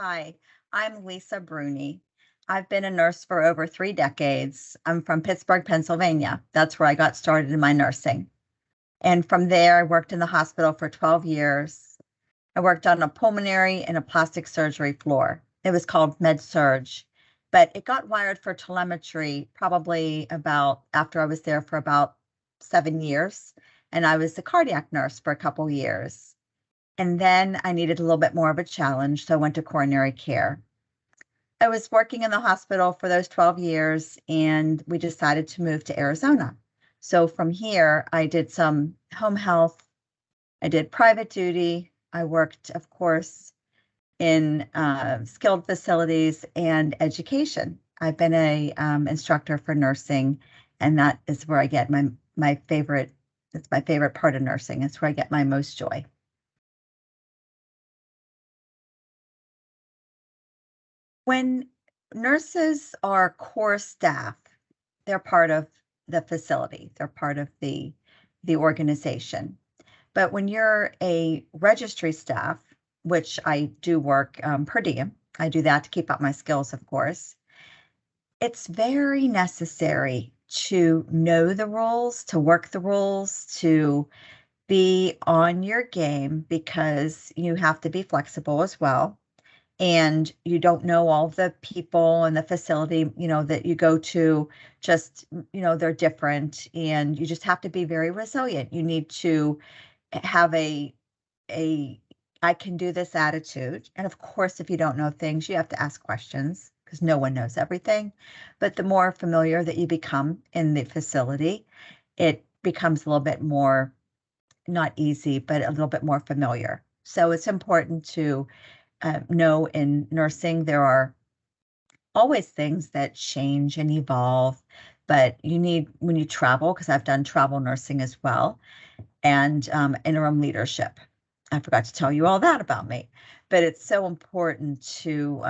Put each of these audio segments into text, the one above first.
Hi, I'm Lisa Bruni. I've been a nurse for over 3 decades. I'm from Pittsburgh, Pennsylvania. That's where I got started in my nursing. And from there, I worked in the hospital for 12 years. I worked on a pulmonary and a plastic surgery floor. It was called med surg, but it got wired for telemetry probably about after I was there for about 7 years. And I was a cardiac nurse for a couple years. And then I needed a little bit more of a challenge, so I went to coronary care. I was working in the hospital for those 12 years, and we decided to move to Arizona. So from here, I did some home health. I did private duty. I worked, of course, in skilled facilities and education. I've been a instructor for nursing, and that is where I get my favorite. It's my favorite part of nursing. It's where I get my most joy. When nurses are core staff, they're part of the facility, they're part of the organization. But when you're a registry staff, which I do work per diem, I do that to keep up my skills, of course. It's very necessary to know the rules, to work the rules, to be on your game because you have to be flexible as well, and you don't know all the people in the facility, that you go to, just, they're different, and you just have to be very resilient. You need to have a I can do this attitude. And of course, if you don't know things, you have to ask questions because no one knows everything. But the more familiar that you become in the facility, it becomes a little bit more, not easy, but a little bit more familiar. So it's important to know in nursing, there are always things that change and evolve, but you need, when you travel, because I've done travel nursing as well, and interim leadership. I forgot to tell you all that about me, but it's so important to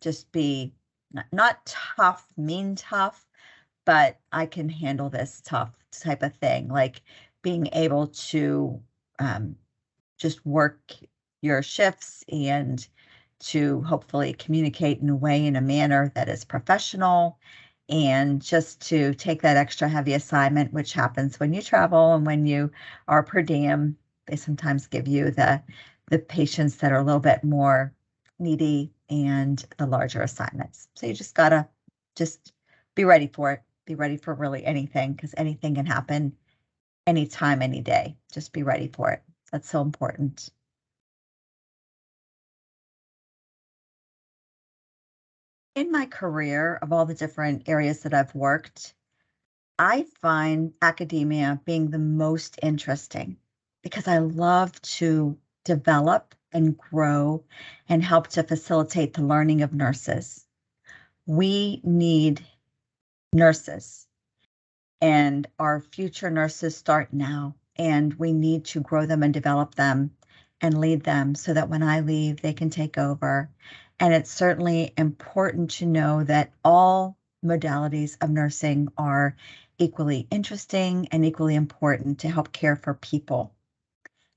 just be not tough, mean tough, but I can handle this tough type of thing, like being able to just work your shifts and to hopefully communicate in a way, in a manner that is professional, and just to take that extra heavy assignment, which happens when you travel and when you are per diem. They sometimes give you the patients that are a little bit more needy and the larger assignments. So you just gotta just be ready for it. Be ready for really anything, because anything can happen anytime, any day. Just be ready for it. That's so important. In my career, of all the different areas that I've worked, I find academia being the most interesting because I love to develop and grow and help to facilitate the learning of nurses. We need nurses, and our future nurses start now, and we need to grow them and develop them and lead them so that when I leave, they can take over. And it's certainly important to know that all modalities of nursing are equally interesting and equally important to help care for people.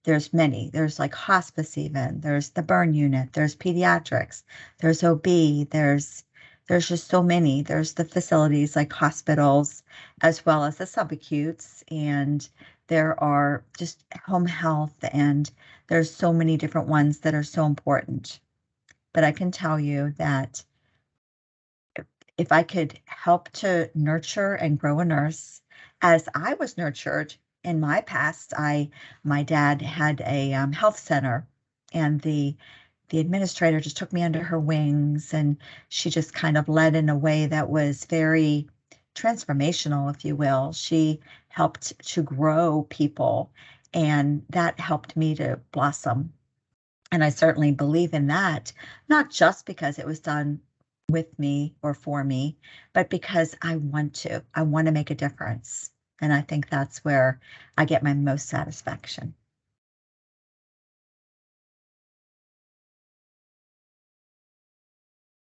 There's many. There's like hospice even. There's the burn unit. There's pediatrics. There's OB. There's just so many. There's the facilities like hospitals, as well as the subacutes, and there are just home health, and there's so many different ones that are so important. But I can tell you that if I could help to nurture and grow a nurse, as I was nurtured in my past, my dad had a health center, and the administrator just took me under her wings, and she just kind of led in a way that was very transformational, if you will. She helped to grow people, and that helped me to blossom. And I certainly believe in that, not just because it was done with me or for me, but because I want to. I want to make a difference. And I think that's where I get my most satisfaction.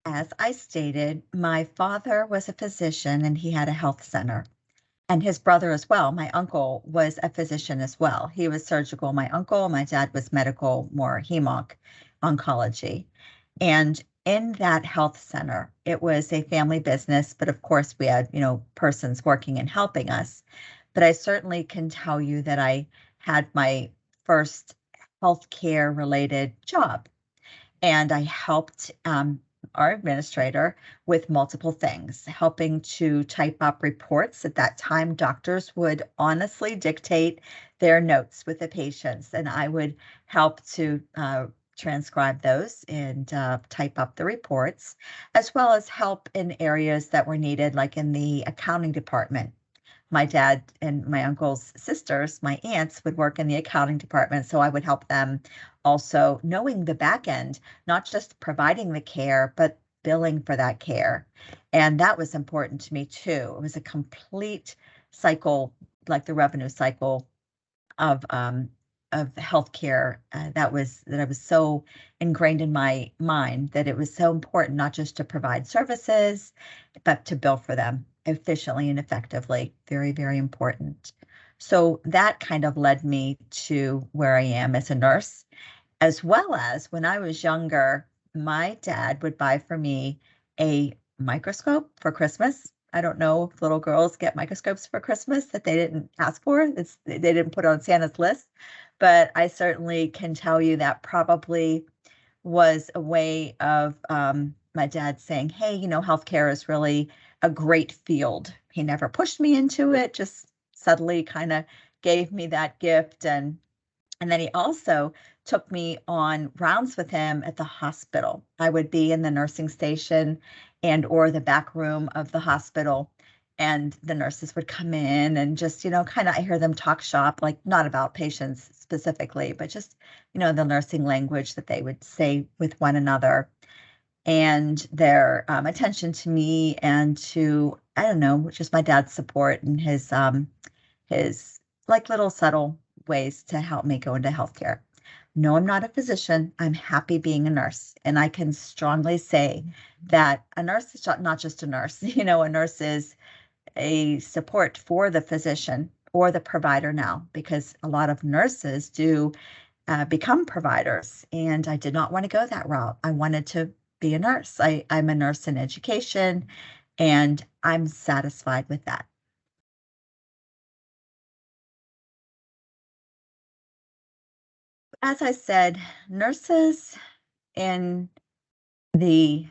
As I stated, my father was a physician and he had a health center, and his brother as well. My uncle was a physician as well. He was surgical, my uncle. My dad was medical, more hemonc, oncology. And in that health center, it was a family business, but of course we had, persons working and helping us. But I certainly can tell you that I had my first healthcare related job, and I helped our administrator with multiple things, helping to type up reports. At that time, doctors would honestly dictate their notes with the patients, and I would help to transcribe those and type up the reports, as well as help in areas that were needed, like in the accounting department. My dad and my uncle's sisters, my aunts, would work in the accounting department, so I would help them also knowing the back end, not just providing the care, but billing for that care. And that was important to me too. It was a complete cycle, like the revenue cycle of healthcare, that I was so ingrained in my mind that it was so important not just to provide services, but to bill for them efficiently and effectively. Very, very important. So that kind of led me to where I am as a nurse, as well as when I was younger, my dad would buy for me a microscope for Christmas. I don't know if little girls get microscopes for Christmas that they didn't ask for. They didn't put on Santa's list, but I certainly can tell you that probably was a way of my dad saying, hey, healthcare is really a great field. He never pushed me into it, just subtly kind of gave me that gift. And then he also took me on rounds with him at the hospital. I would be in the nursing station and or the back room of the hospital, and the nurses would come in and just, kind of I hear them talk shop, like not about patients specifically, but just, the nursing language that they would say with one another, and their attention to me and to, I don't know, just my dad's support and his like little subtle ways to help me go into healthcare. No, I'm not a physician. I'm happy being a nurse. And I can strongly say that a nurse is not just a nurse. A nurse is a support for the physician or the provider now, because a lot of nurses do become providers. And I did not want to go that route. I wanted to be a nurse. I'm a nurse in education, and I'm satisfied with that. As I said, nurses in the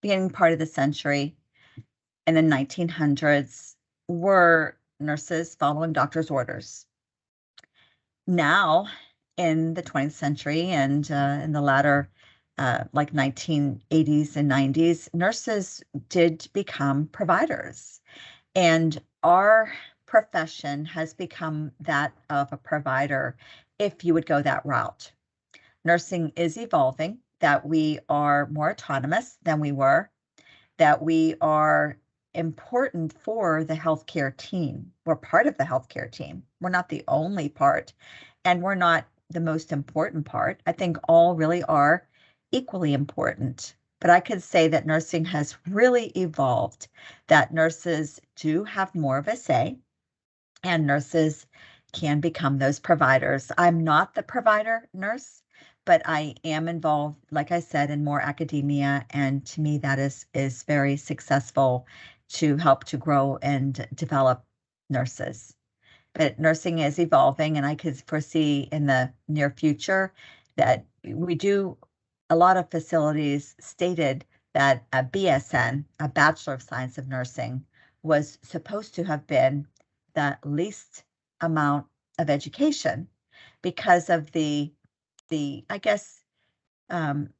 beginning part of the century, in the 1900s, were nurses following doctor's orders. Now, in the 20th century and in the latter, like 1980s and 90s, nurses did become providers. And our profession has become that of a provider, if you would go that route. Nursing is evolving, that we are more autonomous than we were, that we are important for the healthcare team. We're part of the healthcare team. We're not the only part, and we're not the most important part. I think all really are equally important. But I could say that nursing has really evolved, that nurses do have more of a say, and nurses can become those providers. I'm not the provider nurse, but I am involved, like I said, in more academia, and to me that is very successful to help to grow and develop nurses. But nursing is evolving, and I could foresee in the near future that we do. A lot of facilities stated that a BSN, a Bachelor of Science of Nursing, was supposed to have been the least amount of education because of the I guess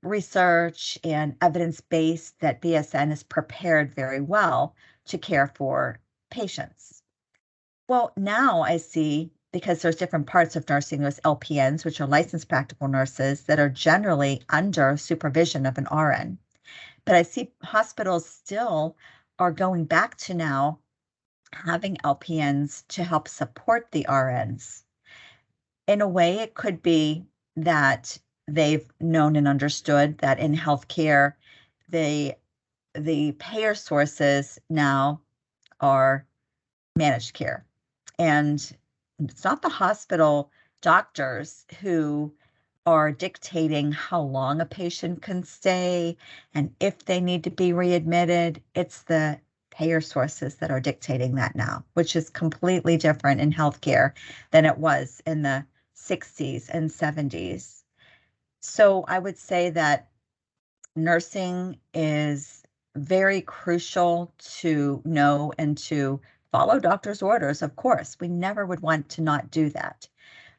research and evidence-based, that BSN is prepared very well to care for patients. Well, now I see, because there's different parts of nursing, there's LPNs, which are licensed practical nurses that are generally under supervision of an RN. But I see hospitals still are going back to now having LPNs to help support the RNs. In a way, it could be that they've known and understood that in healthcare, the payer sources now are managed care. And it's not the hospital doctors who are dictating how long a patient can stay and if they need to be readmitted. It's the payer sources that are dictating that now, which is completely different in healthcare than it was in the 60s and 70s. So I would say that nursing is very crucial to know and to follow doctor's orders. Of course, we never would want to not do that,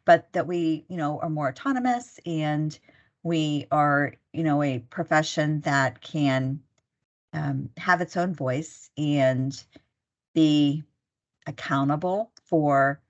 but that we, are more autonomous, and we are, a profession that can have its own voice and be accountable for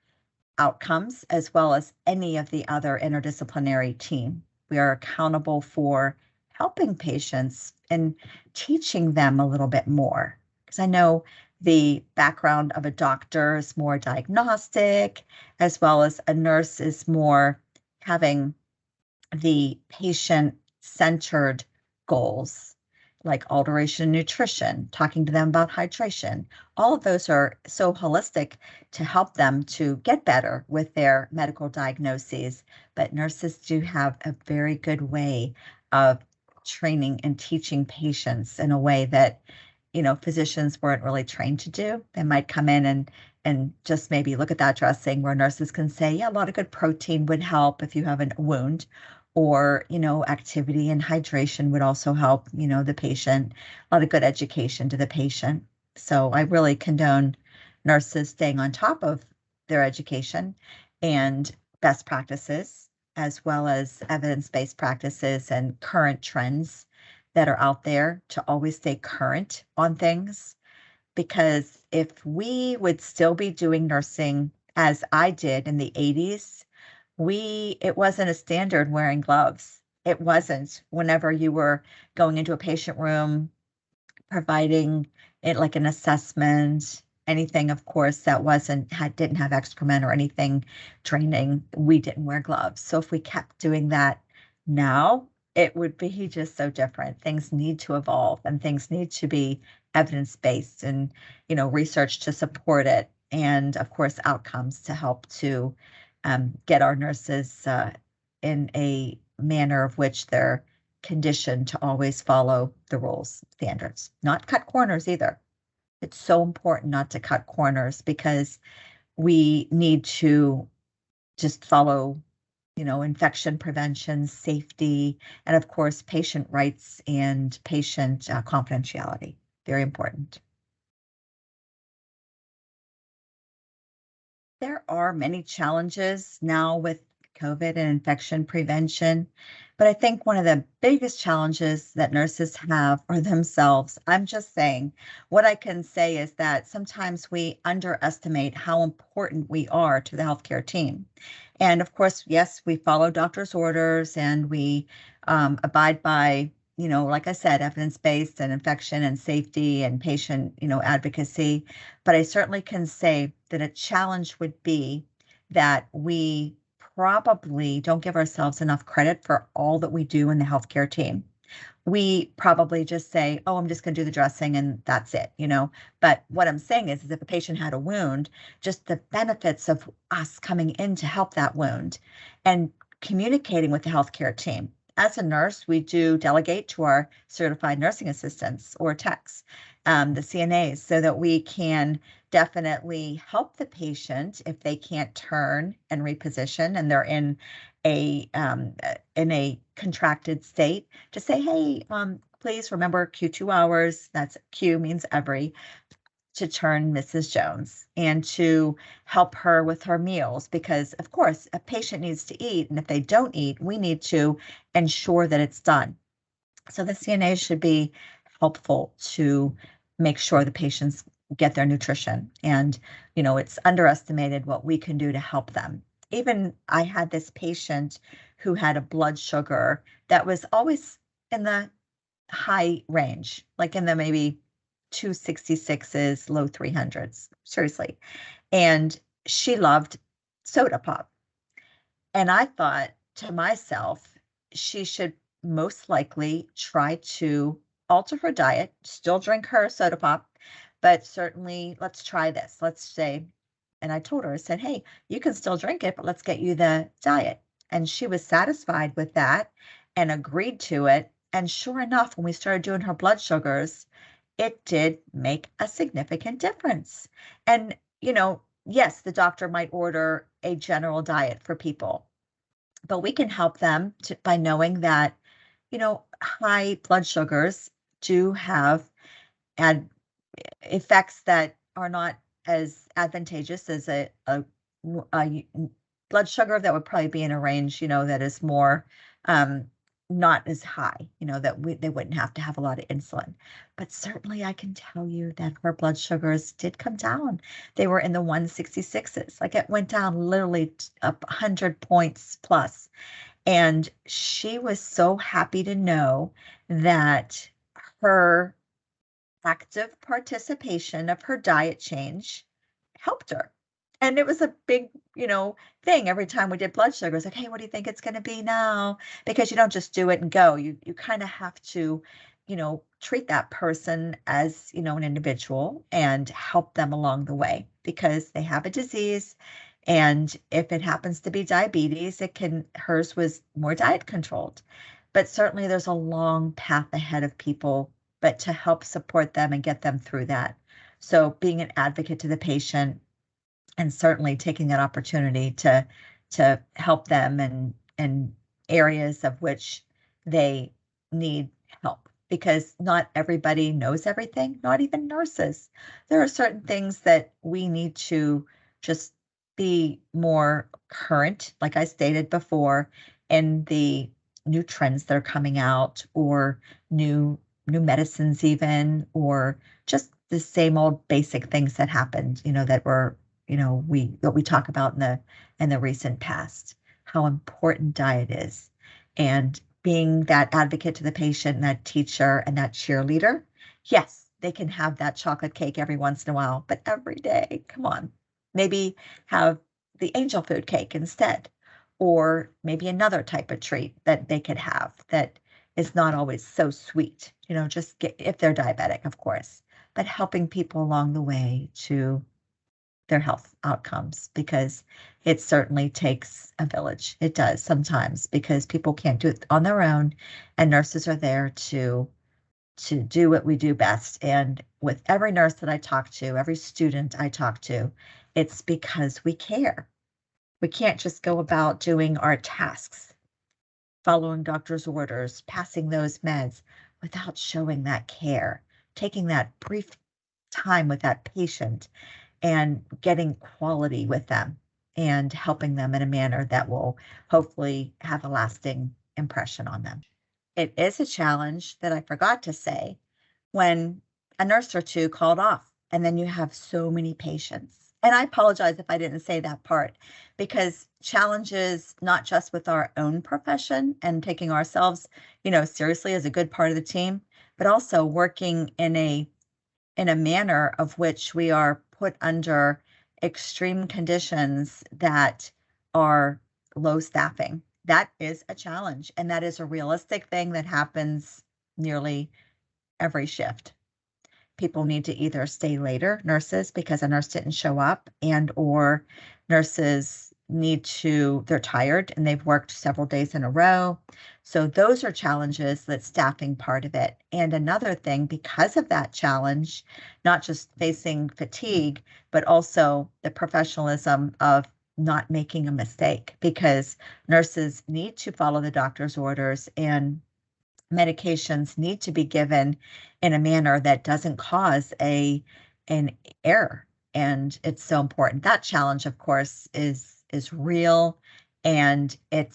outcomes as well as any of the other interdisciplinary team. We are accountable for helping patients and teaching them a little bit more. Because I know the background of a doctor is more diagnostic, as well as a nurse is more having the patient-centered goals, like alteration in nutrition, talking to them about hydration. All of those are so holistic to help them to get better with their medical diagnoses. But nurses do have a very good way of training and teaching patients in a way that, physicians weren't really trained to do. They might come in and just maybe look at that dressing, where nurses can say, yeah, a lot of good protein would help if you have a wound, or, activity and hydration would also help, the patient, a lot of good education to the patient. So I really condone nurses staying on top of their education and best practices, as well as evidence-based practices and current trends that are out there, to always stay current on things. Because if we would still be doing nursing as I did in the 80s, it wasn't a standard wearing gloves. It wasn't. Whenever you were going into a patient room, providing it like an assessment, anything, of course, that didn't have excrement or anything draining, we didn't wear gloves. So if we kept doing that now, it would be just so different. Things need to evolve, and things need to be evidence-based, and, research to support it. And of course, outcomes to help to get our nurses in a manner of which they're conditioned to always follow the rules, standards, not cut corners either. It's so important not to cut corners, because we need to just follow, infection prevention, safety, and of course, patient rights and patient confidentiality. Very important. There are many challenges now with COVID and infection prevention, but I think one of the biggest challenges that nurses have are themselves. I'm just saying, what I can say is that sometimes we underestimate how important we are to the healthcare team. And of course, yes, we follow doctor's orders, and we abide by, like I said, evidence-based and infection and safety and patient, advocacy. But I certainly can say that a challenge would be that we probably don't give ourselves enough credit for all that we do in the healthcare team. We probably just say, oh, I'm just going to do the dressing and that's it, But what I'm saying is if a patient had a wound, just the benefits of us coming in to help that wound and communicating with the healthcare team. As a nurse, we do delegate to our certified nursing assistants or techs, the CNAs, so that we can definitely help the patient if they can't turn and reposition and they're in a contracted state, to say, hey, please remember Q2 hours. That's Q means every, to turn Mrs. Jones, and to help her with her meals, because of course a patient needs to eat, and if they don't eat, we need to ensure that it's done. So the CNA should be helpful to make sure the patients get their nutrition, and it's underestimated what we can do to help them. Even I had this patient who had a blood sugar that was always in the high range, like in the maybe 266s, low 300s, seriously. And she loved soda pop. And I thought to myself, she should most likely try to alter her diet, still drink her soda pop, but certainly let's try this. Let's say, and I told her, I said, hey, you can still drink it, but let's get you the diet. And she was satisfied with that and agreed to it. And sure enough, when we started doing her blood sugars, it did make a significant difference. And, yes, the doctor might order a general diet for people, but we can help them by knowing that, high blood sugars do have ad effects that are not as advantageous as blood sugar that would probably be in a range, that is more, um, not as high, that they wouldn't have to have a lot of insulin. But certainly I can tell you that her blood sugars did come down. They were in the 166s. Like, it went down literally up 100 points plus. And she was so happy to know that her active participation of her diet change helped her. And it was a big, thing every time we did blood sugars, like, hey, what do you think it's going to be now? Because you don't just do it and go. You kind of have to, treat that person as, an individual and help them along the way because they have a disease. And if it happens to be diabetes, hers was more diet controlled. But certainly there's a long path ahead of people, but to help support them and get them through that. So being an advocate to the patient and certainly taking that opportunity to help them in areas of which they need help, because not everybody knows everything, not even nurses. There are certain things that we need to just be more current, like I stated before, in the new trends that are coming out, or new medicines even, or just the same old basic things that happened, that were, we talk about in the recent past, how important diet is, and being that advocate to the patient and that teacher and that cheerleader. Yes, they can have that chocolate cake every once in a while, but every day, come on, maybe have the angel food cake instead, or maybe another type of treat that they could have that is not always so sweet, if they're diabetic, of course, but helping people along the way to their health outcomes, because it certainly takes a village. It does sometimes, because people can't do it on their own, and nurses are there to do what we do best. And with every nurse that I talk to, every student I talk to, it's because we care. We can't just go about doing our tasks, following doctor's orders, passing those meds without showing that care, taking that brief time with that patient and getting quality with them and helping them in a manner that will hopefully have a lasting impression on them. It is a challenge that I forgot to say when a nurse or two called off, and then you have so many patients. And I apologize if I didn't say that part, because challenges, not just with our own profession and taking ourselves, seriously as a good part of the team, but also working in a manner of which we are put under extreme conditions that are low staffing. That is a challenge, and that is a realistic thing that happens nearly every shift. People need to either stay later, nurses, because a nurse didn't show up, and or nurses they're tired and they've worked several days in a row. So those are challenges, that staffing part of it. And another thing, because of that challenge, not just facing fatigue, but also the professionalism of not making a mistake, because nurses need to follow the doctor's orders, and medications need to be given in a manner that doesn't cause an error. And it's so important. That challenge, of course, is real, and it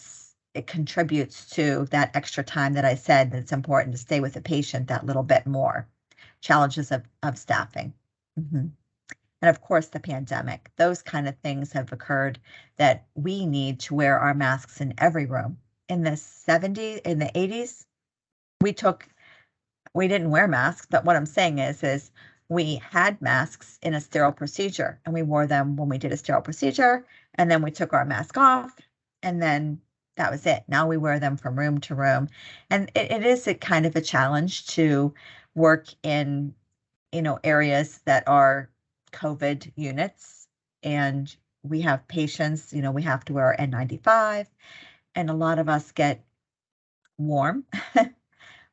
contributes to that extra time that I said that it's important to stay with the patient that little bit more. Challenges of staffing. Mm-hmm. And of course, the pandemic. Those kind of things have occurred, that we need to wear our masks in every room. In the 80s, we didn't wear masks, but what I'm saying is we had masks in a sterile procedure, and we wore them when we did a sterile procedure, and then we took our mask off, and then that was it. Now we wear them from room to room. And it is a kind of a challenge to work in, areas that are COVID units, and we have patients, we have to wear N95, and a lot of us get warm.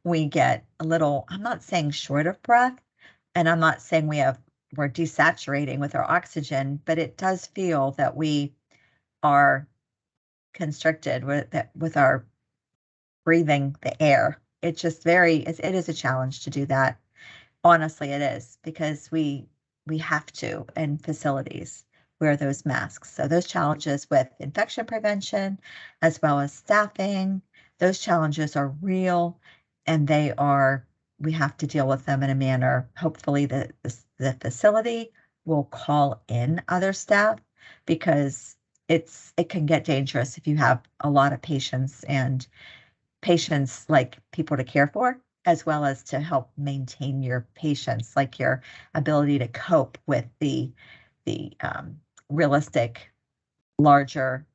We get a little, I'm not saying short of breath, and I'm not saying we're desaturating with our oxygen, but it does feel that we are constricted with our breathing the air. It is a challenge to do that. Honestly, it is because we have to in facilities wear those masks. So those challenges with infection prevention as well as staffing, those challenges are real and we have to deal with them in a manner. Hopefully the facility will call in other staff because it can get dangerous if you have a lot of patients, and patients like people to care for, as well as to help maintain your patients, like your ability to cope with the realistic larger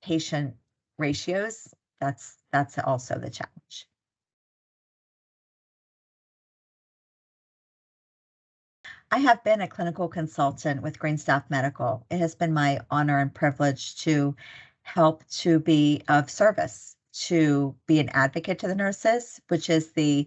patient ratios. That's also the challenge. I have been a clinical consultant with Greenstaff Medical. It has been my honor and privilege to help to be of service, to be an advocate to the nurses, which is the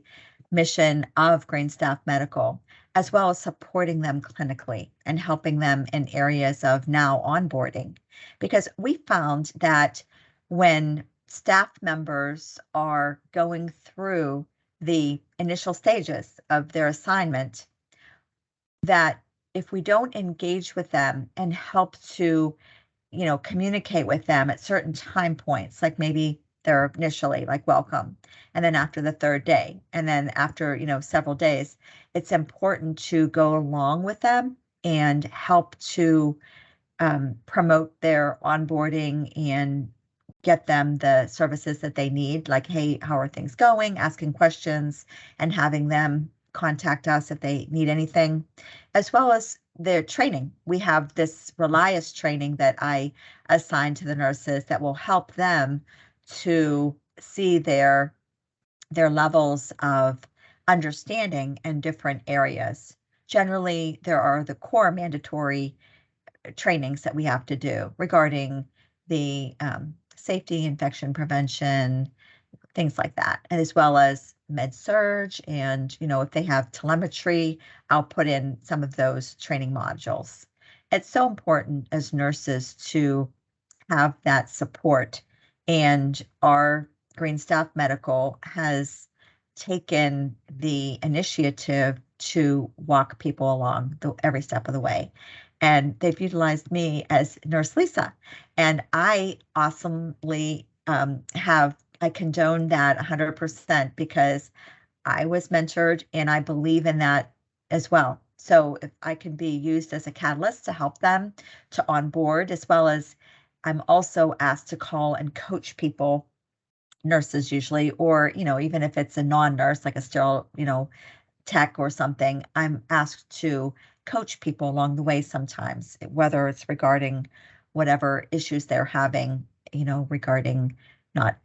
mission of Greenstaff Medical, as well as supporting them clinically and helping them in areas of now onboarding. Because we found that when staff members are going through the initial stages of their assignment, that if we don't engage with them and help to, communicate with them at certain time points, like maybe they're initially like welcome, and then after the third day, and then after, several days, it's important to go along with them and help to promote their onboarding and get them the services that they need, like, hey, how are things going? Asking questions and having them contact us if they need anything, as well as their training. We have this Relias training that I assign to the nurses that will help them to see their levels of understanding in different areas. Generally, there are the core mandatory trainings that we have to do regarding the safety, infection prevention, things like that, as well as med surge. And, if they have telemetry, I'll put in some of those training modules. It's so important as nurses to have that support. And our Greenstaff Medical has taken the initiative to walk people along every step of the way. And they've utilized me as Nurse Lisa. And I awesomely I condone that 100% because I was mentored and I believe in that as well. So if I can be used as a catalyst to help them to onboard, as well as I'm also asked to call and coach people, nurses usually, or, even if it's a non-nurse, like a sterile, tech or something, I'm asked to coach people along the way sometimes, whether it's regarding whatever issues they're having, regarding not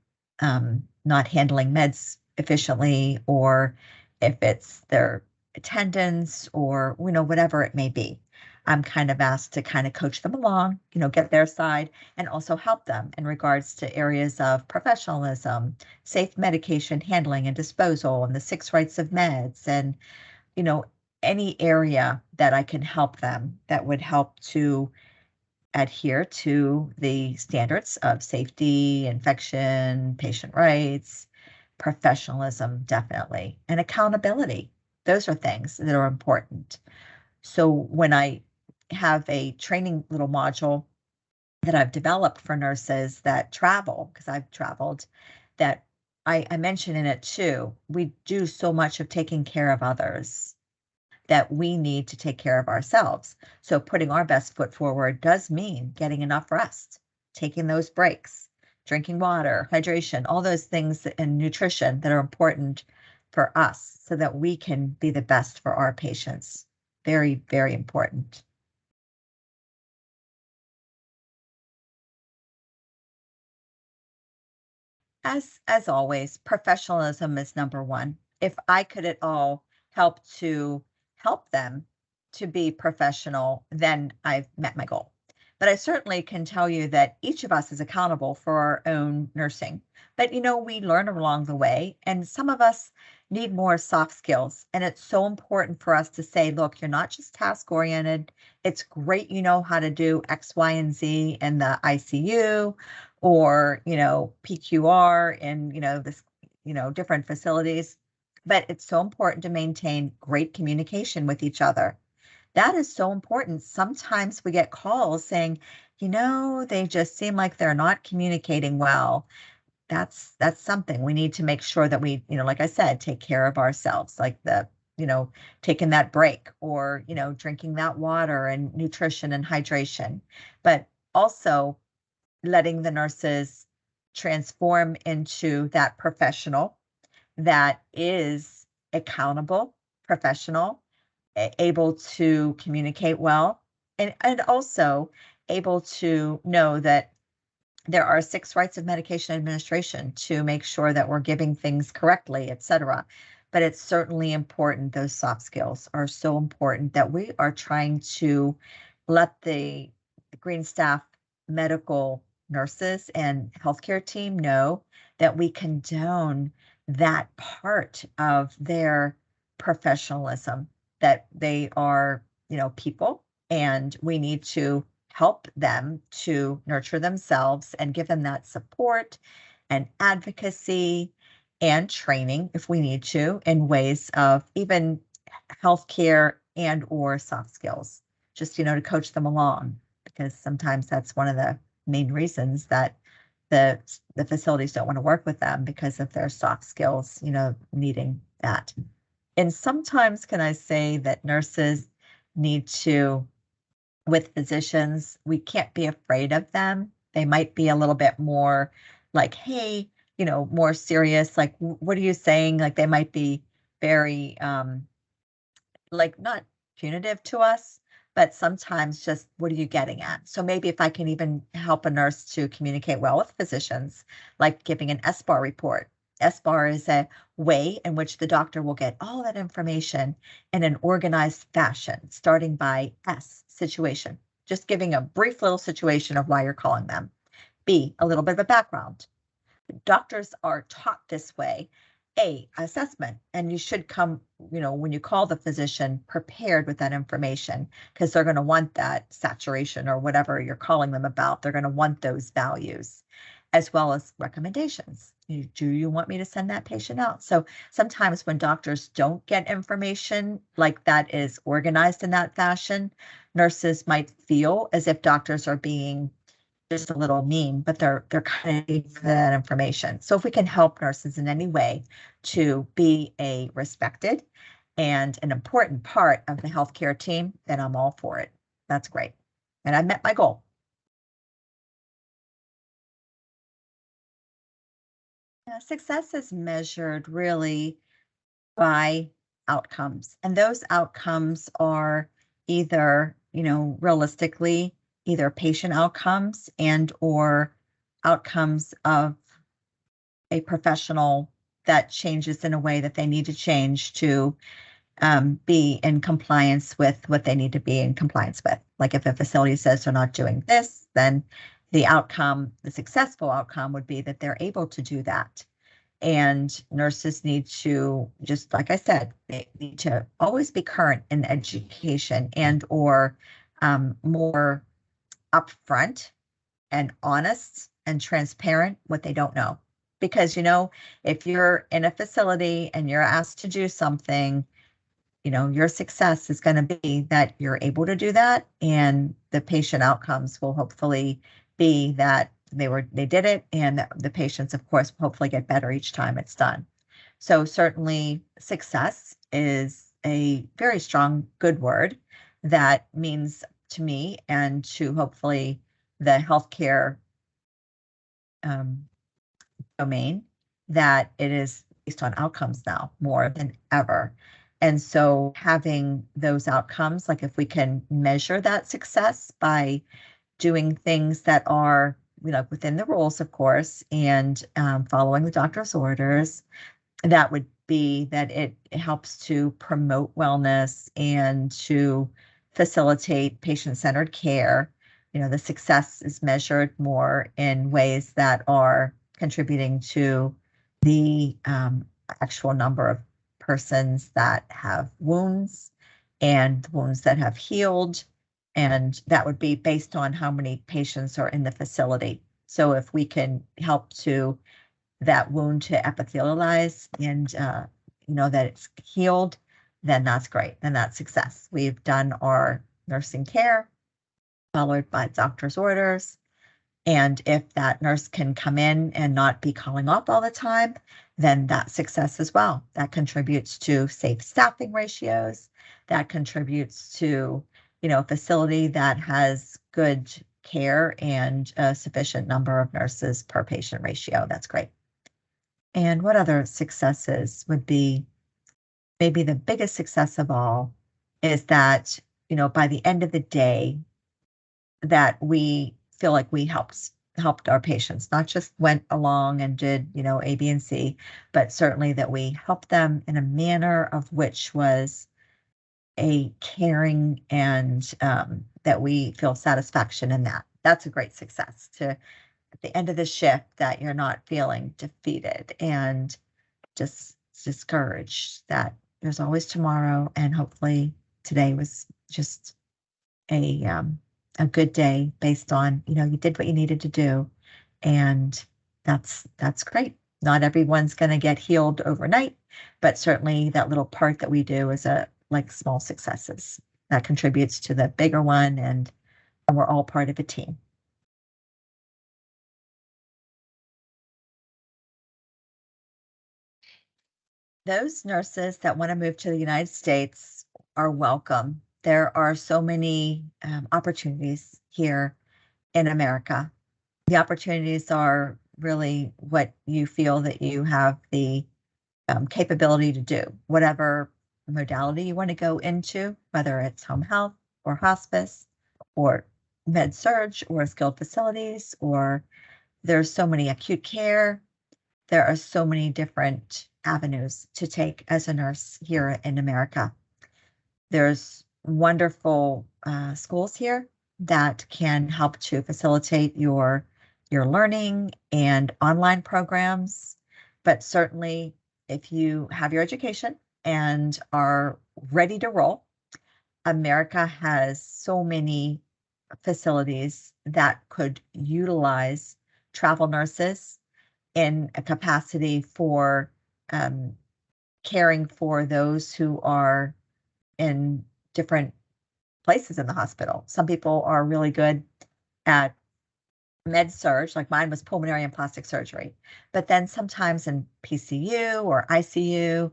not handling meds efficiently, or if it's their attendance or, whatever it may be. I'm kind of asked to kind of coach them along, get their side, and also help them in regards to areas of professionalism, safe medication handling and disposal, and the 6 rights of meds, and, you know, any area that I can help them that would help to adhere to the standards of safety, infection, patient rights, professionalism, definitely, and accountability. Those are things that are important. So when I have a training little module that I've developed for nurses that travel, because I've traveled, that I mention in it too, we do so much of taking care of others that we need to take care of ourselves. So putting our best foot forward does mean getting enough rest, taking those breaks, drinking water, hydration, all those things, and nutrition that are important for us so that we can be the best for our patients. Very, very important. As always, professionalism is number one. If I could at all help them to be professional, then I've met my goal. But I certainly can tell you that each of us is accountable for our own nursing. But, we learn along the way, and some of us need more soft skills. And it's so important for us to say, look, you're not just task oriented. It's great you know how to do X, Y, and Z in the ICU or, PQR in, this, different facilities. But it's so important to maintain great communication with each other. That is so important. Sometimes we get calls saying, they just seem like they're not communicating well. That's something we need to make sure that we, like I said, take care of ourselves, like you know, taking that break or, drinking that water and nutrition and hydration, but also letting the nurses transform into that professional that is accountable, professional, able to communicate well, and also able to know that there are 6 rights of medication administration to make sure that we're giving things correctly, et cetera. But it's certainly important. Those soft skills are so important that we are trying to let the Greenstaff medical nurses and healthcare team know that we condone that part of their professionalism, that they are, people, and we need to help them to nurture themselves and give them that support and advocacy and training if we need to in ways of even healthcare and or soft skills, just, to coach them along, because sometimes that's one of the main reasons that the facilities don't want to work with them because of their soft skills, needing that. And sometimes can I say that nurses need to, with physicians, we can't be afraid of them. They might be a little bit more like, hey, more serious, like, what are you saying? Like they might be very, like not punitive to us, but sometimes just what are you getting at? So maybe if I can even help a nurse to communicate well with physicians, like giving an SBAR report. SBAR is a way in which the doctor will get all that information in an organized fashion, starting by S, situation, just giving a brief little situation of why you're calling them. B, a little bit of a background. Doctors are taught this way. A, assessment, and you should come, when you call the physician, prepared with that information, because they're going to want that saturation or whatever you're calling them about. They're going to want those values, as well as recommendations. Do you want me to send that patient out? So sometimes when doctors don't get information like that is organized in that fashion, nurses might feel as if doctors are being just a little mean, but they're kind of needing for that information. So if we can help nurses in any way to be a respected and an important part of the healthcare team, then I'm all for it. That's great. And I met my goal. Success is measured really by outcomes, and those outcomes are either, realistically, either patient outcomes and or outcomes of a professional that changes in a way that they need to change to be in compliance with what they need to be in compliance with. Like if a facility says they're not doing this, then the outcome, the successful outcome would be that they're able to do that. And nurses need to, just like I said, they need to always be current in education and or more upfront and honest and transparent what they don't know. Because, if you're in a facility and you're asked to do something, your success is going to be that you're able to do that, and the patient outcomes will hopefully be that they did it, and the patients, of course, will hopefully get better each time it's done. So certainly success is a very strong, good word that means to me and to hopefully the healthcare domain that it is based on outcomes now more than ever. And so having those outcomes, like if we can measure that success by doing things that are, within the rules, of course, and following the doctor's orders, that would be that it helps to promote wellness and to facilitate patient-centered care. the success is measured more in ways that are contributing to the actual number of persons that have wounds and wounds that have healed. And that would be based on how many patients are in the facility. So if we can help to that wound to epithelialize and, that it's healed, then that's great. Then that's success. We've done our nursing care followed by doctor's orders. And if that nurse can come in and not be calling off all the time, then that's success as well. That contributes to safe staffing ratios. That contributes to, a facility that has good care and a sufficient number of nurses per patient ratio. That's great. And what other successes would be maybe the biggest success of all is that, by the end of the day, that we feel like we helped our patients, not just went along and did, A, B, and C, but certainly that we helped them in a manner of which was a caring and that we feel satisfaction in that. That's a great success to at the end of the shift that you're not feeling defeated and just discouraged, that there's always tomorrow, and hopefully today was just a good day based on, you did what you needed to do, and that's great. Not everyone's going to get healed overnight, but certainly that little part that we do is like small successes that contributes to the bigger one, and we're all part of a team. Those nurses that want to move to the United States are welcome. There are so many opportunities here in America. The opportunities are really what you feel that you have the capability to do, whatever modality you want to go into, whether it's home health or hospice or med surg or skilled facilities, or there's so many acute care. There are so many different avenues to take as a nurse here in America. There's wonderful schools here that can help to facilitate your learning and online programs. But certainly, if you have your education and are ready to roll, America has so many facilities that could utilize travel nurses in a capacity for caring for those who are in different places in the hospital. Some people are really good at med surg, like mine was pulmonary and plastic surgery, but then sometimes in PCU or ICU,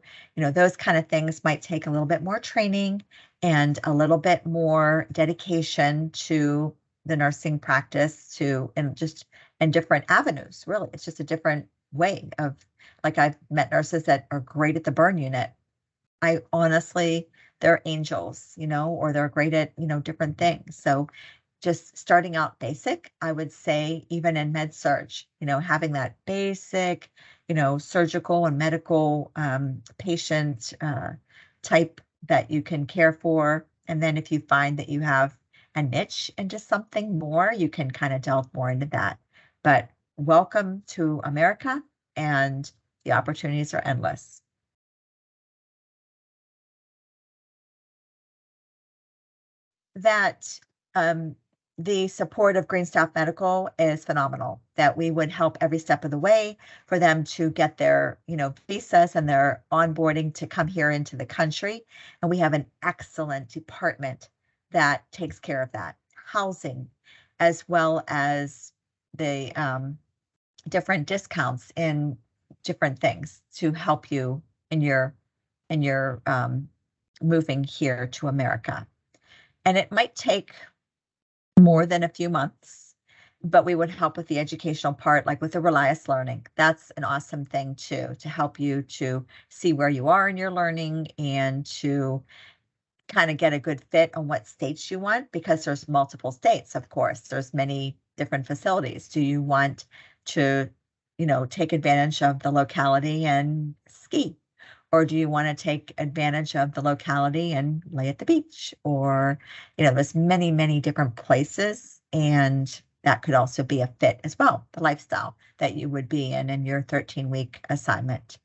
those kind of things might take a little bit more training and a little bit more dedication to the nursing practice and different avenues. Really, it's just a different way of, like, I've met nurses that are great at the burn unit. I honestly, they're angels, or they're great at, different things. So just starting out basic, I would say, even in med surg, having that basic, surgical and medical patient type that you can care for. And then if you find that you have a niche into something more, you can kind of delve more into that. But welcome to America, and the opportunities are endless. That the support of Greenstaff Medical is phenomenal, that we would help every step of the way for them to get their, visas and their onboarding to come here into the country. And we have an excellent department that takes care of that. Housing, as well as the different discounts in different things to help you in your moving here to America. And it might take more than a few months, but we would help with the educational part, like with the Relias learning. That's an awesome thing too, to help you to see where you are in your learning and to kind of get a good fit on what states you want, because there's multiple states, of course. There's many different facilities. Do you want to, take advantage of the locality and ski? Or do you want to take advantage of the locality and lay at the beach? Or, there's many, many different places And that could also be a fit as well, the lifestyle that you would be in your 13-week assignment.